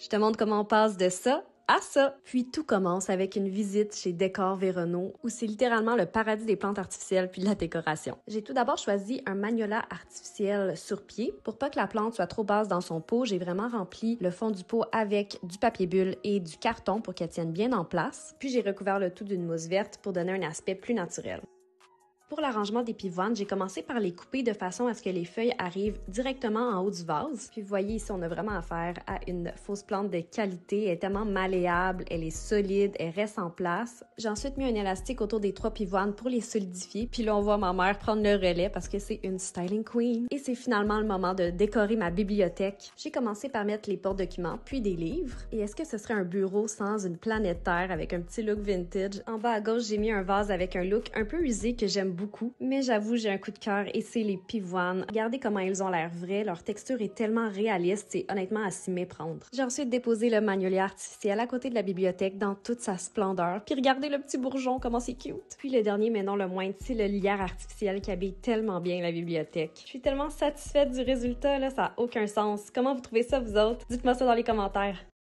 Je te montre comment on passe de ça à ça. Puis tout commence avec une visite chez Décor Véronneau, où c'est littéralement le paradis des plantes artificielles puis de la décoration. J'ai tout d'abord choisi un magnolia artificiel sur pied. Pour pas que la plante soit trop basse dans son pot, j'ai vraiment rempli le fond du pot avec du papier bulle et du carton pour qu'elle tienne bien en place. Puis j'ai recouvert le tout d'une mousse verte pour donner un aspect plus naturel. Pour l'arrangement des pivoines, j'ai commencé par les couper de façon à ce que les feuilles arrivent directement en haut du vase. Puis vous voyez ici, on a vraiment affaire à une fausse plante de qualité. Elle est tellement malléable, elle est solide, elle reste en place. J'ai ensuite mis un élastique autour des 3 pivoines pour les solidifier. Puis là, on voit ma mère prendre le relais parce que c'est une styling queen. Et c'est finalement le moment de décorer ma bibliothèque. J'ai commencé par mettre les porte-documents, puis des livres. Et est-ce que ce serait un bureau sans une planète Terre avec un petit look vintage? En bas à gauche, j'ai mis un vase avec un look un peu usé que j'aime beaucoup, mais j'avoue, j'ai un coup de cœur et c'est les pivoines. Regardez comment ils ont l'air vrais, leur texture est tellement réaliste, c'est honnêtement à s'y méprendre. J'ai ensuite déposé le magnolia artificiel à côté de la bibliothèque dans toute sa splendeur, puis regardez le petit bourgeon, comment c'est cute. Puis le dernier, mais non le moindre, c'est le lierre artificiel qui habille tellement bien la bibliothèque. Je suis tellement satisfaite du résultat, là, ça a aucun sens. Comment vous trouvez ça, vous autres? Dites-moi ça dans les commentaires.